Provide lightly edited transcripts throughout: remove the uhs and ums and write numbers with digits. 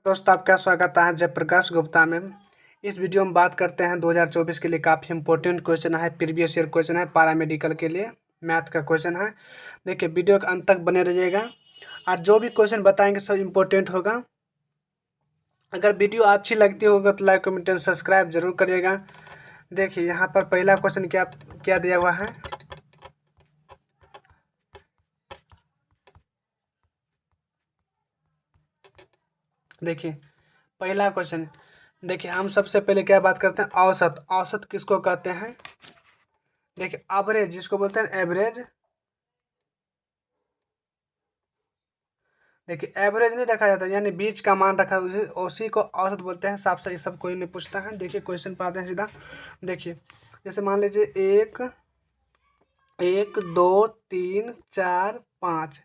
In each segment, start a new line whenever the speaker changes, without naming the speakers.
दोस्तों, आपका स्वागत है जयप्रकाश गुप्ता में। इस वीडियो में बात करते हैं 2024 के लिए काफ़ी इंपॉर्टेंट क्वेश्चन है। प्रीवियस ईयर क्वेश्चन है, पैरामेडिकल के लिए मैथ का क्वेश्चन है। देखिए, वीडियो के अंत तक बने रहिएगा और जो भी क्वेश्चन बताएंगे सब इम्पोर्टेंट होगा। अगर वीडियो अच्छी लगती होगा तो लाइक कमेंट सब्सक्राइब जरूर करिएगा। देखिए, यहाँ पर पहला क्वेश्चन क्या क्या दिया हुआ है। देखिए, पहला क्वेश्चन। देखिए, हम सबसे पहले क्या बात करते हैं, औसत। औसत किसको कहते हैं? देखिए, एवरेज जिसको बोलते हैं एवरेज। देखिए, एवरेज नहीं रखा जाता, यानी बीच का मान रखा है, उसी को औसत बोलते हैं। साफ सही सब कोई नहीं पूछता है। देखिए, क्वेश्चन पाते हैं सीधा। देखिए, जैसे मान लीजिए एक एक दो तीन चार पाँच।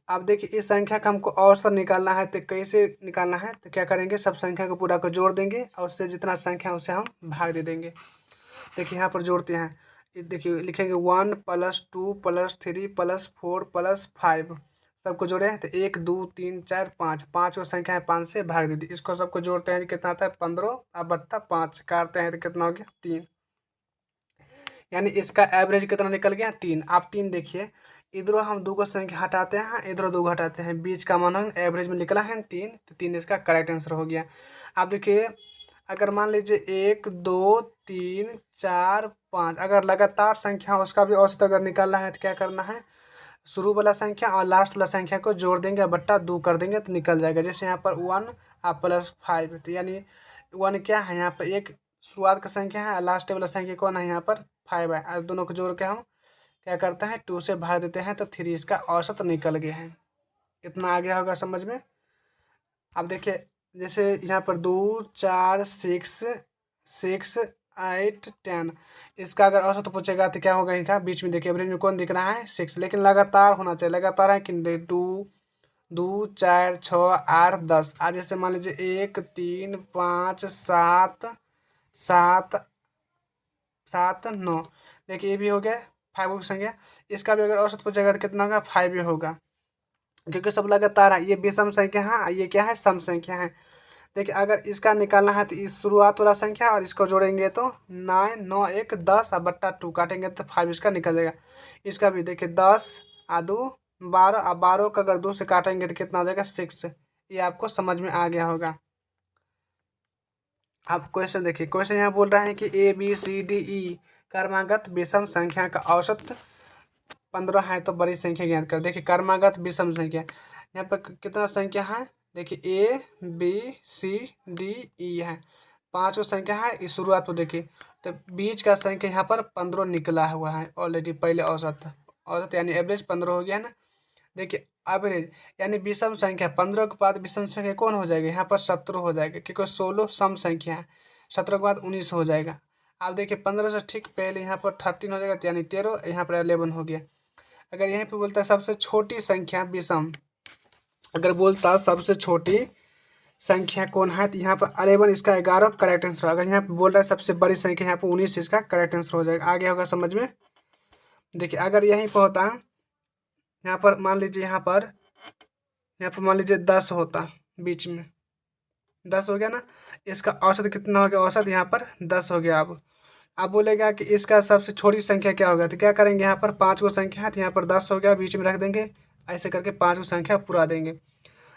अब देखिए, इस संख्या का हमको औसत निकालना है, तो कैसे निकालना है? तो क्या करेंगे, सब संख्या को पूरा को जोड़ देंगे और उससे जितना संख्या है उसे हम भाग दे देंगे। देखिए, यहाँ पर जोड़ते हैं। देखिए, लिखेंगे 1 + 2 + 3 + 4 + 5। सबको जोड़े हैं तो 1 2 3 4 5। पाँच को संख्या है, 5 से भाग दे दी। इसको सबको जोड़ते हैं, कितना आता है 15 अब बट्टा 5। काटते हैं तो कितना हो गया 3। यानी इसका एवरेज कितना निकल गया 3। आप 3 देखिए, इधरों हम दो को संख्या हटाते हैं, इधरों दो हटाते हैं, बीच का मान हम एवरेज में निकला है 3, तो 3 इसका करेक्ट आंसर हो गया। आप देखिए, अगर मान लीजिए 1 2 3 4 5 अगर लगातार संख्या हो, उसका भी औसत अगर निकालना है तो क्या करना है, शुरू वाला संख्या और लास्ट वाला संख्या को जोड़ देंगे और बट्टा 2 कर देंगे तो निकल जाएगा। जैसे यहाँ पर 1 आप +5, तो यानी 1 क्या है, यहाँ पर एक शुरुआत का संख्या है और लास्ट वाला संख्या कौन है, यहाँ पर 5 है। और दोनों को जोड़ के हम क्या करते हैं, 2 से भाग देते हैं, तो 3 इसका औसत निकल गया है। इतना आ गया होगा समझ में। अब देखिए, जैसे यहाँ पर 2 4 6 6 8 10। इसका अगर औसत पूछेगा तो क्या होगा, इनका बीच में देखिए एवरेज में कौन दिख रहा है 6, लेकिन लगातार होना चाहिए। लगातार है कि 2 2 4 6 8 10। आज जैसे मान लीजिए 1 3 5 7 7 7 9। देखिए, ये भी हो गया 5 की संख्या। इसका भी अगर औसत पूछेगा तो कितना होगा, 5 ही होगा, क्योंकि सब लगातार है। ये विषम संख्या है, ये क्या है, सम संख्या है। देखिए, अगर इसका निकालना है तो इस शुरुआत वाला संख्या और इसको जोड़ेंगे तो 9 9 1 10 और बट्टा 2 काटेंगे तो 5 इसका निकल जाएगा। इसका भी देखिए 10 और 2 12 और 12 का अगर 2 से काटेंगे तो कितना हो जाएगा 6। ये आपको समझ में आ गया होगा। आप क्वेश्चन देखिए, क्वेश्चन यहाँ बोल रहा है कि ABCDE क्रमागत विषम संख्या का औसत 15 है, तो बड़ी संख्या ज्ञात कर। देखिए, क्रमागत विषम संख्या, यहाँ पर कितना संख्या है, देखिए ABCDE है, 5 संख्या है। इस शुरुआत को देखिए, तो बीच का संख्या यहाँ पर 15 निकला हुआ है ऑलरेडी पहले। औसत औसत यानी एवरेज 15 हो गया ना। देखिए, एवरेज यानी विषम संख्या 15 के बाद विषम संख्या कौन हो जाएगा, यहाँ पर 17 हो जाएगा, क्योंकि 16 सम संख्या है। 17 के बाद 19 हो जाएगा। आप देखिए, 15 से ठीक पहले यहाँ पर 13 हो जाएगा, तो यानी 13, यहाँ पर 11 हो गया। अगर यहीं पे बोलता है सबसे छोटी संख्या विषम, अगर बोलता सबसे छोटी संख्या कौन है, तो यहाँ पर 11 इसका 11 करेक्ट आंसर। अगर यहाँ पे बोल रहा है सबसे बड़ी संख्या, यहाँ पर 19 इसका करेक्ट आंसर हो जाएगा। आगे होगा समझ में। देखिए, अगर यहीं पर होता, यहाँ पर मान लीजिए, यहाँ पर मान लीजिए 10 होता, बीच में 10 हो गया ना। इसका औसत कितना हो गया, औसत यहाँ पर 10 हो गया। अब बोलेगा कि इसका सबसे छोटी संख्या क्या होगा, तो क्या करेंगे, यहाँ पर 5 को संख्या है तो यहाँ पर 10 हो गया, बीच में रख देंगे, ऐसे करके 5 को संख्या पूरा देंगे।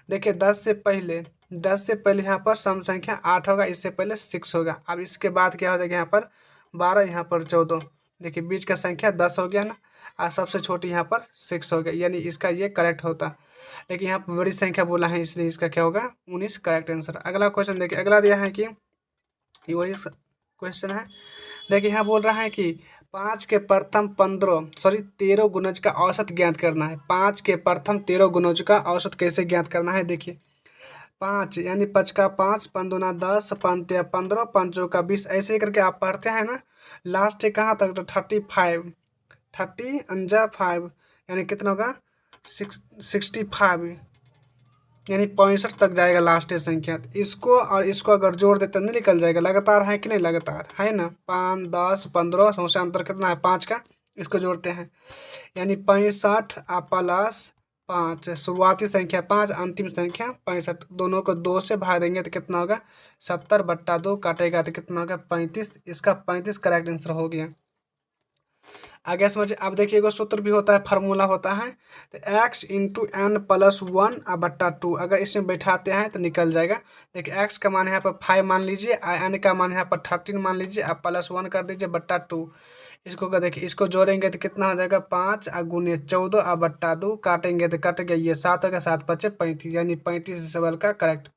देखिए, 10 से पहले यहाँ पर सम संख्या 8 होगा, इससे पहले 6 होगा। अब इसके बाद क्या हो जाएगा, यहाँ पर 12, यहाँ पर 14। देखिए, बीच का संख्या 10 हो गया ना, और सबसे छोटी यहाँ पर 6 हो गया, यानी इसका ये करेक्ट होता। लेकिन यहाँ पर बड़ी संख्या बोला है, इसलिए इसका क्या होगा 19 करेक्ट आंसर। अगला क्वेश्चन देखिए, अगला दिया है कि ये वही क्वेश्चन है। देखिए, यहाँ बोल रहा है कि 5 के प्रथम 13 गुणज का औसत ज्ञात करना है। 5 के प्रथम 13 गुणज का औसत कैसे ज्ञात करना है। देखिए, 5 यानी 5 का 5, 5 दूना 10, 5 या 15, 5 का 20, ऐसे ही करके आप पढ़ते हैं ना। लास्ट कहाँ तक, तो 35, 30 अंजा 5, यानी कितना होगा 65, यानी 65 तक जाएगा लास्ट संख्या। तो इसको और इसको अगर जोड़ देते नहीं निकल जाएगा। लगातार है कि नहीं, लगातार है ना। 5 10 15 समस्या अंतर कितना है 5 का, इसको जोड़ते हैं, यानी 65 + 5, शुरुआती संख्या 5, अंतिम संख्या 65, दोनों को 2 से भाग देंगे तो कितना होगा 70/2, काटेगा तो कितना होगा 35। इसका 35 करेक्ट आंसर हो गया। आगे समझिए। अब देखिए एगो सूत्र भी होता है, फार्मूला होता है, तो x इंटू एन प्लस 1/2, अगर इसमें बैठाते हैं तो निकल जाएगा। देखिए x का मान यहाँ पर 5 मान लीजिए, n का मान यहाँ पर 13 मान लीजिए, आप +1 कर दीजिए बट्टा 2। इसको का देखिए, इसको जोड़ेंगे तो कितना हो जाएगा 5 गुने 14/2, काटेंगे तो कट गया ये 7 होगा, 7 × 5 = 35, यानी 35 इस सवाल का करेक्ट।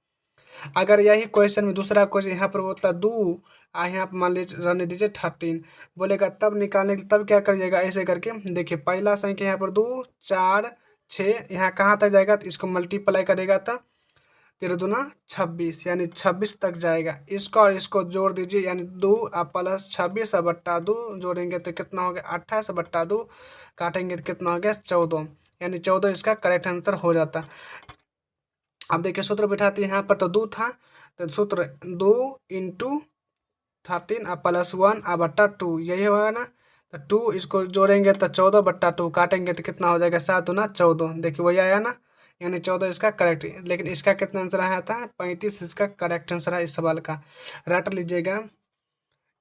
अगर यही क्वेश्चन में दूसरा क्वेश्चन यहाँ पर बोलता 2, यहाँ पर मान लीजिए रहने दीजिए 13 बोलेगा, तब निकालने के तब क्या करिएगा ऐसे करके। देखिए पहला संख्या यहाँ पर 2 4 6, यहाँ कहाँ तक जाएगा तो इसको मल्टीप्लाई करेगा तो 13 दूना 26, यानी 26 तक जाएगा। इसको और इसको जोड़ दीजिए, यानी 2 प्लस 26/2 जोड़ेंगे तो कितना हो गया 28/2, काटेंगे तो कितना हो गया 14, यानी 14 इसका करेक्ट आंसर हो जाता। अब देखिए सूत्र बैठाते हैं, यहाँ पर तो 2 था, तो सूत्र 2 इंटू 13 प्लस 1/2, यही होगा ना। तो 2 इसको जोड़ेंगे तो 14/2, काटेंगे तो कितना हो जाएगा 7 दूना 14, देखिए वही आया ना, यानी 14 इसका करेक्ट। लेकिन इसका कितना आंसर आया था 35 इसका करेक्ट आंसर है इस सवाल का, रट लीजिएगा।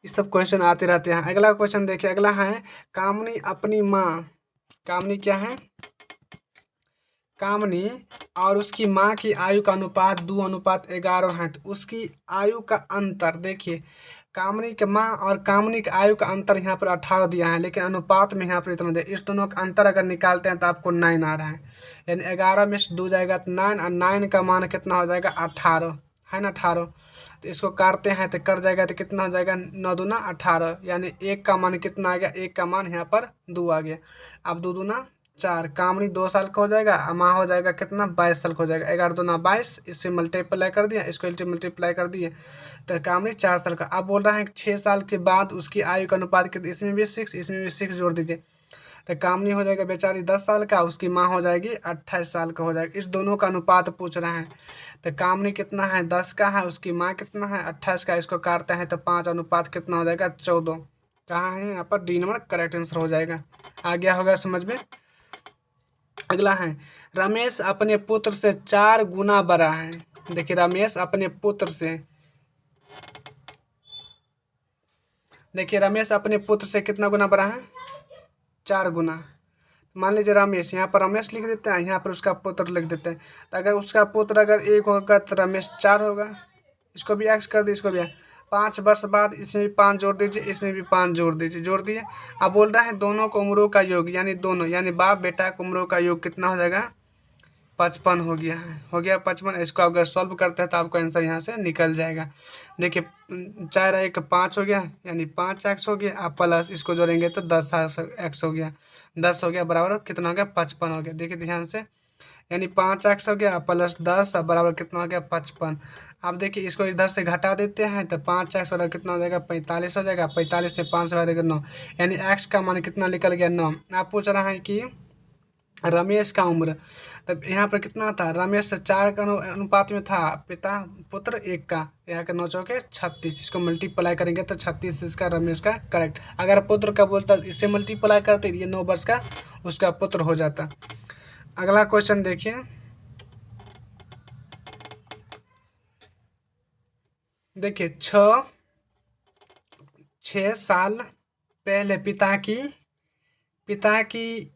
इस सब क्वेश्चन आते रहते हैं। अगला क्वेश्चन देखिए, अगला है कामनी अपनी माँ, कामनी क्या है, कामनी और उसकी माँ की आयु का अनुपात 2:11 है, तो उसकी आयु का अंतर देखिए, कामनी के माँ और कामनी के आयु का अंतर यहाँ पर 18 दिया है, लेकिन अनुपात में यहाँ पर इतना दिया। इस दोनों का अंतर अगर निकालते हैं तो आपको 9 आ रहा है, यानी 11 में से 2 जाएगा तो 9, और 9 का मान कितना हो जाएगा 18, है ना 18। तो इसको काटते हैं तो कट जाएगा तो कितना हो जाएगा 9 दूना 18, यानी 1 का मान कितना आ गया, 1 का मान यहाँ पर 2 आ गया। अब 2 दूना 4, कामनी 2 साल का हो जाएगा, माँ हो जाएगा कितना 22 साल का हो जाएगा। 11 दूना 22, इससे मल्टीप्लाई कर दिया, इसको मल्टीप्लाई कर दिए तो कामनी 4 साल का। अब बोल रहा है कि 6 साल के बाद उसकी आयु का अनुपात कितना, इसमें भी 6, इसमें भी 6 जोड़ दीजिए, तो कामनी हो जाएगा बेचारी 10 साल का, उसकी माँ हो जाएगी 28 साल का हो जाएगा। इस दोनों का अनुपात पूछ रहा है, तो कामनी कितना है 10 का है, उसकी माँ कितना है 28 का, इसको काटते हैं तो 5 अनुपात कितना हो जाएगा 14। कहाँ है यहाँ पर डी नंबर करेक्ट आंसर हो जाएगा। आ गया होगा समझ में। अगला है रमेश अपने पुत्र से 4 गुना बड़ा है। देखिए रमेश अपने पुत्र से, देखिए रमेश अपने पुत्र से कितना गुना बड़ा है 4 गुना। मान लीजिए रमेश, यहाँ पर रमेश लिख देते हैं, यहाँ पर उसका पुत्र लिख देते हैं, तो अगर उसका पुत्र अगर 1 होगा तो रमेश 4 होगा। इसको भी एक्स कर दिए, इसको भी 5 वर्ष बाद इसमें भी 5 जोड़ दीजिए, इसमें भी 5 जोड़ दीजिए, जोड़ दिए। अब बोल रहा है दोनों को उम्रों का योग, यानी दोनों यानी बाप बेटा की उम्रों का योग कितना हो जाएगा 55 हो गया है, हो गया 55। इसको अगर सॉल्व करते हैं तो आपका आंसर यहाँ से निकल जाएगा। देखिए 4 1 5 हो गया, यानी 5x हो गया, आप प्लस इसको जोड़ेंगे तो 10x हो गया, 10 हो गया बराबर कितना हो गया 55 हो गया। देखिए ध्यान से, यानी 5x हो गया प्लस 10 बराबर कितना हो गया 55। अब देखिए इसको इधर से घटा देते हैं तो 5x और कितना हो जाएगा 45 हो जाएगा, 45 से 5 हो जाएगा 9, यानी x का मान कितना निकल गया 9। आप पूछ रहा है कि रमेश का उम्र, तब यहाँ पर कितना था रमेश से 4 का अनुपात में था, पिता पुत्र 1 का, यहाँ के 9 चौके 36, इसको मल्टीप्लाई करेंगे तो 36 इसका रमेश का करेक्ट। अगर पुत्र का बोलता इससे मल्टीप्लाई करते ये 9 वर्ष का उसका पुत्र हो जाता। अगला क्वेश्चन देखिए, देखिए 6 साल पहले पिता की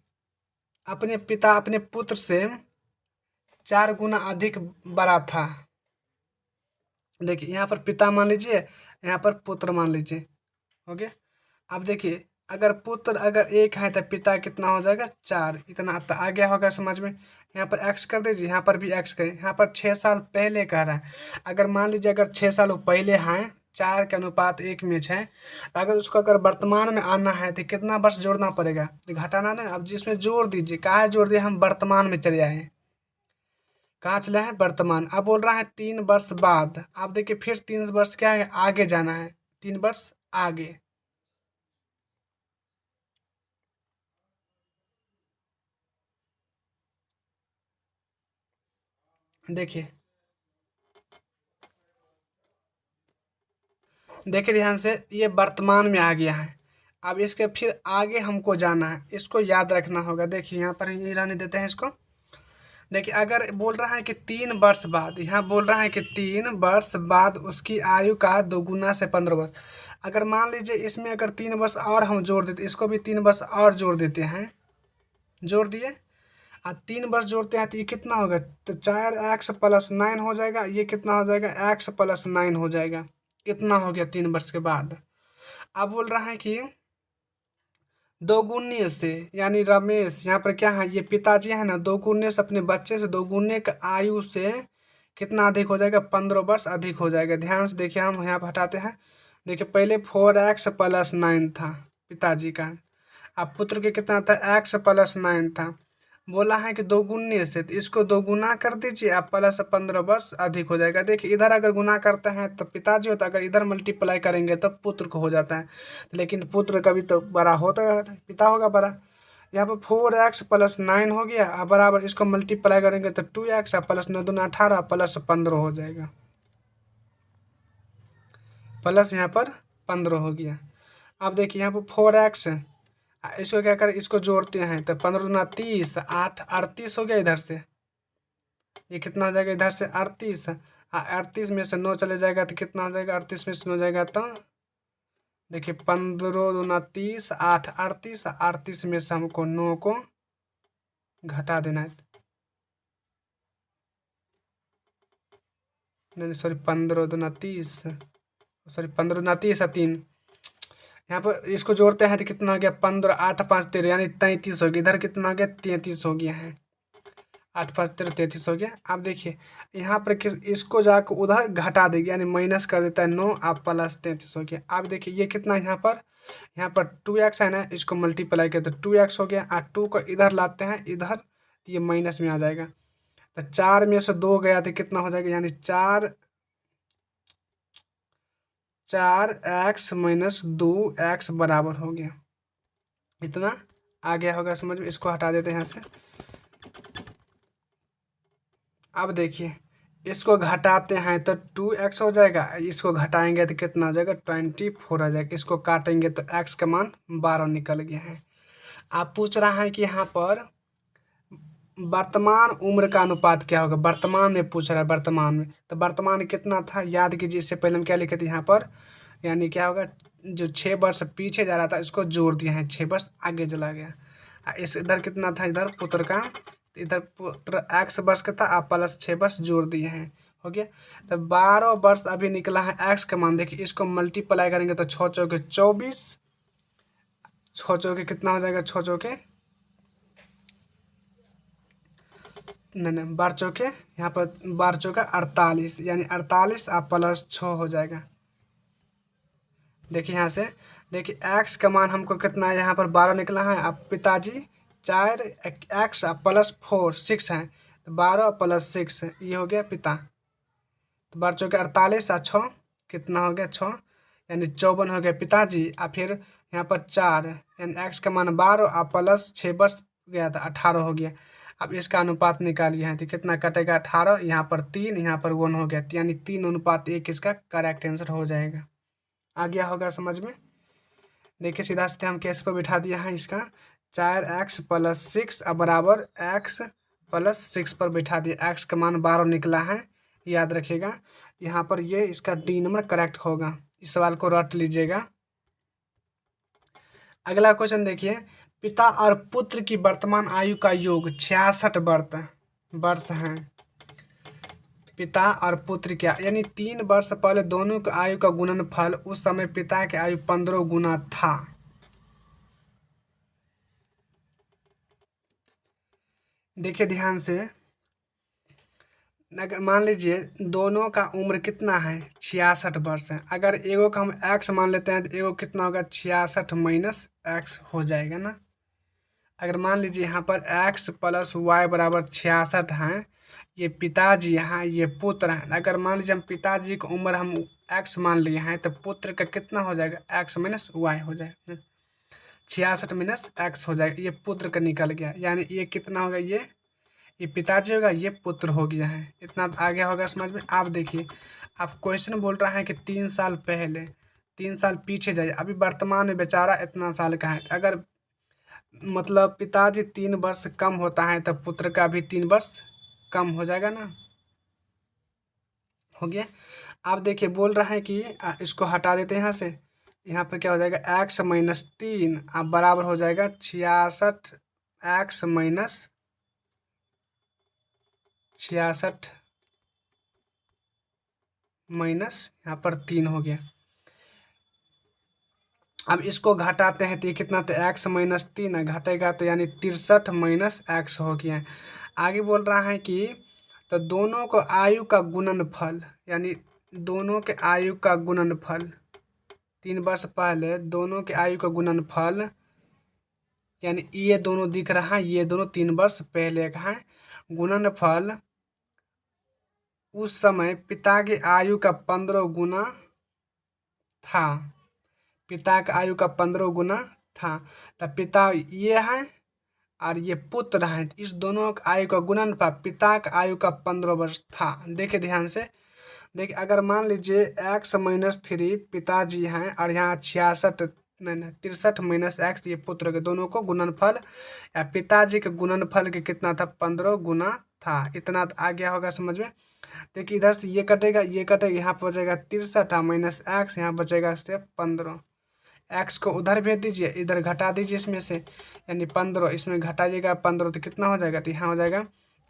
अपने पुत्र से 4 गुना अधिक बड़ा था। देखिए यहाँ पर पिता मान लीजिए, यहाँ पर पुत्र मान लीजिए, हो गया। अब देखिए अगर पुत्र अगर 1 है तो पिता कितना हो जाएगा 4, इतना तो आ गया होगा समझ में। यहाँ पर x कर दीजिए, यहाँ पर भी x करें, यहाँ पर 6 साल पहले कह रहा है। अगर मान लीजिए अगर 6 साल वो पहले हैं, 4 के अनुपात 1 में है, तो अगर उसको अगर वर्तमान में आना है तो कितना वर्ष जोड़ना पड़ेगा, तो घटाना ना। अब जिसमें जोड़ दीजिए, कहाँ जोड़ दिए, हम वर्तमान में चले आए, कहाँ चले हैं वर्तमान। अब बोल रहा है 3 वर्ष बाद, आप देखिए फिर 3 वर्ष क्या है आगे जाना है, 3 वर्ष आगे। देखिए ध्यान से, ये वर्तमान में आ गया है। अब इसके फिर आगे हमको जाना है, इसको याद रखना होगा। देखिए यहाँ पर ये रहने देते हैं इसको, देखिए अगर बोल रहा है कि 3 वर्ष बाद, यहाँ बोल रहा है कि 3 वर्ष बाद उसकी आयु का दोगुना से 15 वर्ष। अगर मान लीजिए इसमें अगर 3 वर्ष और हम जोड़ देते, इसको भी 3 वर्ष और जोड़ देते हैं, जोड़ दिए, 3 वर्ष जोड़ते हैं तो ये कितना होगा, तो 4x + 9 हो जाएगा। ये कितना हो जाएगा, x + 9 हो जाएगा। इतना हो गया 3 वर्ष के बाद। अब बोल रहा है कि दोगुने से, यानी रमेश यहाँ पर क्या है, ये पिताजी है ना, दोगुने से अपने बच्चे से दोगुने का आयु से कितना अधिक हो जाएगा, 15 वर्ष अधिक हो जाएगा। ध्यान से देखिए, हम यहाँ पर हटाते हैं। देखिए पहले 4x + 9 था पिताजी का, अब पुत्र के कितना था, x + 9 था। बोला है कि दोगुने से, तो इसको दोगुना कर दीजिए, आप प्लस 15 वर्ष अधिक हो जाएगा। देखिए इधर अगर गुना करते हैं तो पिताजी होता है, अगर इधर मल्टीप्लाई करेंगे तो पुत्र को हो जाता है, लेकिन पुत्र कभी तो बड़ा होता है, पिता होगा बड़ा। यहाँ पर 4x + 9 हो गया, अब बराबर इसको मल्टीप्लाई करेंगे तो 2x, प्लस 9 दूना 18, प्लस 15 हो जाएगा, प्लस यहाँ पर 15 हो गया। अब देखिए यहाँ पर 4x, इसको क्या करें, इसको जोड़ते हैं तो 15 दूना 30, 8 38 हो गया। इधर से ये कितना हो जाएगा, इधर से 38, 38 में से 9 चले जाएगा तो कितना हो जाएगा, 38 में से 9 जाएगा तो देखिए 15 दूना 30, 8 38, 38 में से हमको 9 को घटा देना है। नहीं सॉरी, 15 दूना 30, सॉरी 15 दूना 30 है 3। यहाँ पर इसको जोड़ते हैं तो कितना हो गया, 15, 8 5 13, यानी 33 हो गया। इधर कितना हो गया, 33 हो गया है, 8 5 13 33 हो गया। अब देखिए यहाँ पर किस, इसको जाकर उधर घटा देगी, यानी माइनस कर देता है 9, आप प्लस 33 हो गया। अब देखिए ये कितना, यहाँ पर 2x है ना, इसको मल्टीप्लाई किया तो 2x हो गया, और 2 को इधर लाते हैं, इधर तो ये माइनस में आ जाएगा, तो 4 में से 2 गया तो कितना हो जाएगा, यानी 4x - 2x बराबर हो गया। इतना आ गया होगा समझ में। इसको हटा देते हैं यहाँ से। अब देखिए इसको घटाते हैं तो 2x हो जाएगा, इसको घटाएंगे तो कितना हो जाएगा, 24 आ जाएगा। इसको काटेंगे तो x का मान 12 निकल गया है। आप पूछ रहा है कि यहाँ पर वर्तमान उम्र का अनुपात क्या होगा, वर्तमान में पूछ रहा है, वर्तमान में। तो वर्तमान कितना था याद कीजिए, इससे पहले हम क्या लिखे थे यहाँ पर, यानी क्या होगा, जो 6 वर्ष पीछे जा रहा था इसको जोड़ दिया है, 6 वर्ष आगे चला गया। इस इधर कितना था, इधर पुत्र का, इधर पुत्र x वर्ष का था, आप प्लस 6 वर्ष जोड़ दिए हैं, हो गया। तो 12 वर्ष अभी निकला है x का मान। देखिए इसको मल्टीप्लाई करेंगे तो 6 चौके 24, 6 चौके कितना हो जाएगा, 6 चौके नहीं 12 चौके, यहाँ पर 12 चौका 48, यानी 48 आप प्लस 6 हो जाएगा। देखिए यहाँ से, देखिए x का मान हमको कितना है, यहाँ पर 12 निकला है। अब पिताजी 4 x प्लस 4 6 है, तो 12 + 6 ये हो गया पिता। तो 12 चौके 48 और 6 कितना हो गया, 6, यानी 54 हो गया पिताजी। और फिर यहाँ पर 4, यानी x का मान 12 और प्लस 6 वर्ष गया था 18 हो गया। अब इसका अनुपात निकालिए हैं तो कितना कटेगा, 18, यहाँ पर 3, यहाँ पर 1 हो गया, यानी 3:1 इसका करेक्ट आंसर हो जाएगा। आ गया होगा समझ में। देखिए सीधा सीधा हम केस पर बिठा दिया है इसका, 4x + 6 बराबर x + 6 पर बिठा दिया। x का मान 12 निकला है, याद रखिएगा। यहाँ पर ये इसका डी नंबर करेक्ट होगा। इस सवाल को रट लीजिएगा। अगला क्वेश्चन देखिए, पिता और पुत्र की वर्तमान आयु का योग 66 वर्ष है। पिता और पुत्र क्या, यानी 3 वर्ष पहले दोनों की आयु का गुणनफल, उस समय पिता की आयु 15 गुना था। देखिए ध्यान से, अगर मान लीजिए दोनों का उम्र कितना है, 66 वर्ष है। अगर एगो का हम x मान लेते हैं तो एगो कितना होगा, 66 - x हो जाएगा ना। अगर मान लीजिए यहाँ पर x + y बराबर 66 है, ये पिताजी यहाँ, ये पुत्र है। अगर मान लीजिए हम पिताजी की उम्र हम x मान लिए हैं, तो पुत्र का कितना हो जाएगा, x - y हो जाएगा, 66 - x हो जाएगा। ये पुत्र का निकल गया, यानी ये कितना होगा, ये पिताजी होगा, ये पुत्र हो गया है। इतना आ गया होगा समझ में। आप देखिए, आप क्वेश्चन बोल रहा है कि 3 साल पहले, 3 साल पीछे जाइए, अभी वर्तमान में बेचारा इतना साल का है। अगर मतलब पिताजी 3 वर्ष कम होता है तो पुत्र का भी 3 वर्ष कम हो जाएगा ना, हो गया। आप देखिए बोल रहा है कि इसको हटा देते हैं यहाँ से, यहाँ पर क्या हो जाएगा x माइनस 3 अब बराबर हो जाएगा 66, x माइनस 66 माइनस यहाँ पर 3 हो गया। अब इसको घटाते हैं तो ये कितना था, x माइनस 3 घटेगा तो यानी 63 माइनस x हो गया। आगे बोल रहा है कि तो दोनों को आयु का गुणनफल, यानी दोनों के आयु का गुणनफल 3 वर्ष पहले दोनों के आयु का गुणनफल, यानी ये दोनों दिख रहा है, ये दोनों 3 वर्ष पहले का है। गुणनफल उस समय पिता की आयु का 15 गुना था, पिता का आयु का 15 गुना था। तो पिता ये है और ये पुत्र है, इस दोनों का आयु का गुणनफल पिता का आयु का 15 वर्ष था। देखिए ध्यान से, देखिए अगर मान लीजिए x माइनस 3 पिताजी हैं और यहाँ 66 नहीं 63 माइनस x ये पुत्र के, दोनों को गुणनफल या पिताजी के गुणनफल के कितना था, 15 गुना था। इतना तो आ गया होगा समझ में। देखिए इधर से ये कटेगा, ये कटेगा, यहाँ पर बचेगा 63 माइनस x, यहाँ बचेगा सिर्फ 15। x को उधर भेज दीजिए, इधर घटा दीजिए इसमें से, यानी 15 इसमें घटाइएगा 15 तो कितना हो जाएगा, तो यहाँ हो जाएगा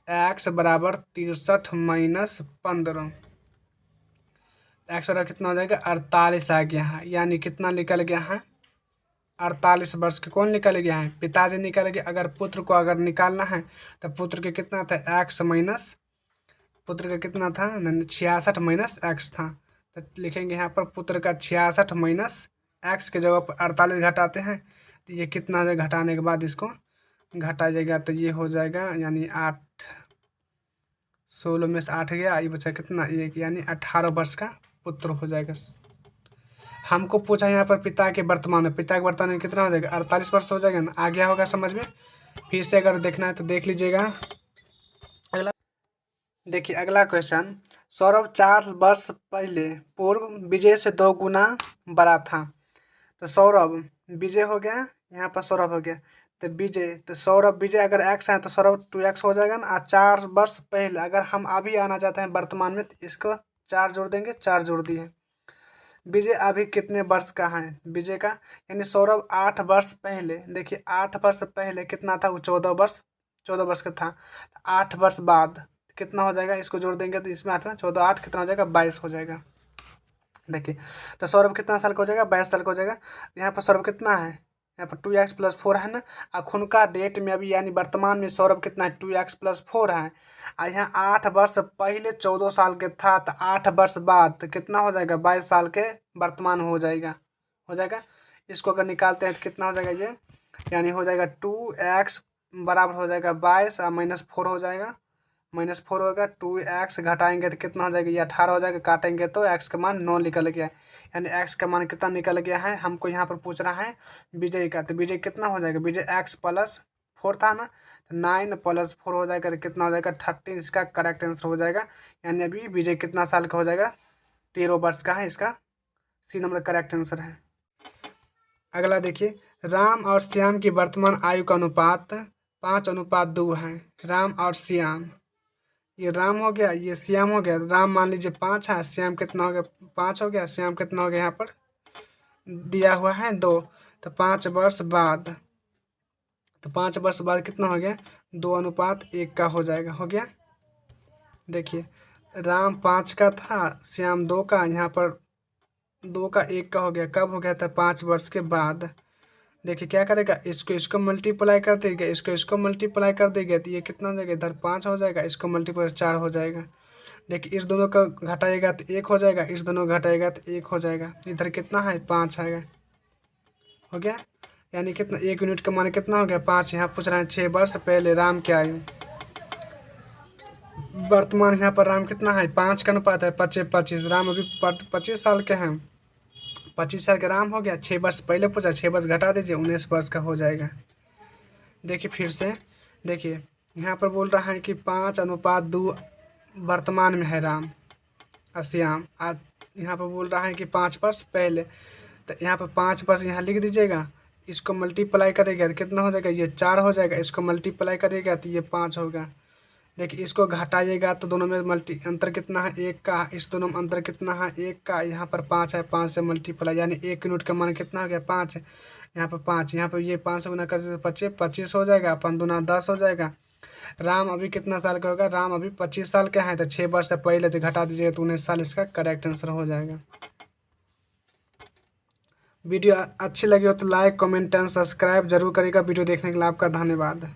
x बराबर 63 माइनस 15, x बराबर कितना हो जाएगा 48 आ गया है। यानी कितना निकल गया है, 48 वर्ष के कौन निकल गया है, पिताजी निकल गया। अगर पुत्र को अगर निकालना है तो पुत्र के कितना था, x माइनस, पुत्र का कितना था 66 माइनस x था, तो लिखेंगे यहाँ पर पुत्र का 66 माइनस x के जगह पर 48 घटाते हैं तो ये कितना हो जाएगा, घटाने के बाद इसको घटा जाएगा तो ये हो जाएगा यानी 8, 16 में से 8 गया, ये बचा कितना 1, यानी 18 वर्ष का पुत्र हो जाएगा। हमको पूछा यहाँ पर पिता के वर्तमान में, पिता के वर्तमान में कितना हो जाएगा 48 वर्ष हो जाएगा ना, आ गया होगा समझ में। फिर से अगर देखना है तो देख लीजिएगा। अगला देखिए अगला क्वेश्चन, सौरभ 4 वर्ष पहले पूर्व विजय से 2 गुना बड़ा था। तो सौरभ विजय हो गया, यहाँ पर सौरभ हो गया, तो विजय, तो सौरभ विजय अगर x है तो सौरभ 2x हो जाएगा ना। 4 वर्ष पहले अगर हम अभी आना चाहते हैं वर्तमान में तो इसको 4 जोड़ देंगे, 4 जोड़ दिए। विजय अभी कितने वर्ष का है, विजय का यानी सौरभ 8 वर्ष पहले, देखिए 8 वर्ष पहले कितना था वो 14 वर्ष का था। 8 वर्ष बाद कितना हो जाएगा, इसको जोड़ देंगे तो इसमें 8 में 14 8 कितना हो जाएगा 22 हो जाएगा। देखिए तो सौरभ कितना साल का हो जाएगा, 22 साल का हो जाएगा। यहाँ पर सौरभ कितना है, यहाँ पर 2x प्लस 4 है ना, और खुनका डेट में अभी यानी वर्तमान में सौरभ कितना है 2x प्लस 4 है। और यहाँ 8 वर्ष पहले 14 साल के था, तो 8 वर्ष बाद तो कितना हो जाएगा 22 साल के वर्तमान हो जाएगा, हो जाएगा। इसको अगर निकालते हैं तो कितना हो जाएगा ये, यानी हो जाएगा 2x बराबर हो जाएगा 22 और -4 हो जाएगा, -4 होगा। 2x घटाएंगे तो कितना हो जाएगा, ये 18 हो जाएगा, काटेंगे तो x का मान 9 निकल गया, यानी x का मान कितना निकल गया है। हमको यहाँ पर पूछ रहा है विजय का, तो विजय कितना हो जाएगा, विजय x प्लस 4 था ना, तो 9 प्लस 4 हो जाएगा तो कितना हो जाएगा 13, इसका करेक्ट आंसर हो जाएगा। यानी अभी विजय कितना साल का हो जाएगा, 13 वर्ष का है, इसका सी नंबर करेक्ट आंसर है। अगला देखिए, राम और श्याम की वर्तमान आयु का अनुपात 5:2 है। राम और श्याम, ये राम हो गया, ये श्याम हो गया। राम मान लीजिए 5 है, श्याम कितना हो गया 5 हो गया, श्याम कितना हो गया यहाँ पर दिया हुआ है 2, तो 5 वर्ष बाद, तो 5 वर्ष बाद कितना हो गया 2:1 का हो जाएगा, हो गया। देखिए राम 5 का था, श्याम 2 का, यहाँ पर 2 का 1 का हो गया, कब हो गया था 5 वर्ष के बाद। देखिए क्या करेगा, इसको मल्टीप्लाई कर देगा, इसको मल्टीप्लाई कर देगा तो ये कितना हो जाएगा, इधर 5 हो जाएगा, इसको मल्टीप्लाई 4 हो जाएगा। देखिए इस दोनों का घटाएगा तो 1 हो जाएगा, इस दोनों घटाएगा तो 1 हो जाएगा, इधर कितना है 5 आएगा, हो गया। यानी कितना 1 यूनिट का मान कितना हो गया 5। यहाँ पूछ रहे हैं 6 वर्ष पहले राम क्या आयु, वर्तमान यहाँ पर राम कितना है 5 का अनुपात है 25, राम अभी 25 साल के हैं, 25 साल का राम हो गया। 6 वर्ष पहले पूछा, 6 वर्ष घटा दीजिए 19 वर्ष का हो जाएगा। देखिए फिर से देखिए यहाँ पर बोल रहा है कि 5:2 वर्तमान में है राम और श्याम, आज यहाँ पर बोल रहा है कि 5 वर्ष पहले, तो यहाँ पर 5 वर्ष यहाँ लिख दीजिएगा, इसको मल्टीप्लाई करेगा तो कितना हो जाएगा, ये 4 हो जाएगा, इसको मल्टीप्लाई करेगा तो ये 5 होगा, देखिए इसको घटाइएगा तो दोनों में अंतर कितना है, 1 का। इस दोनों में अंतर कितना है, 1 का। यहाँ पर 5 है, 5 से मल्टीप्लाई, यानी 1 यूनिट का मान कितना हो गया, 5 है। यहाँ पर 5, यहाँ पर ये 5 से गुना करते 25, 25 हो जाएगा, 5 दूना 10 हो जाएगा। राम अभी कितना साल का होगा, राम अभी 25 साल का है, तो 6 वर्ष से पहले तो घटा दीजिएगा तो 19 साल इसका करेक्ट आंसर हो जाएगा। वीडियो अच्छी लगी हो तो लाइक कमेंट एंड सब्सक्राइब जरूर करिएगा। वीडियो देखने के लिए आपका धन्यवाद।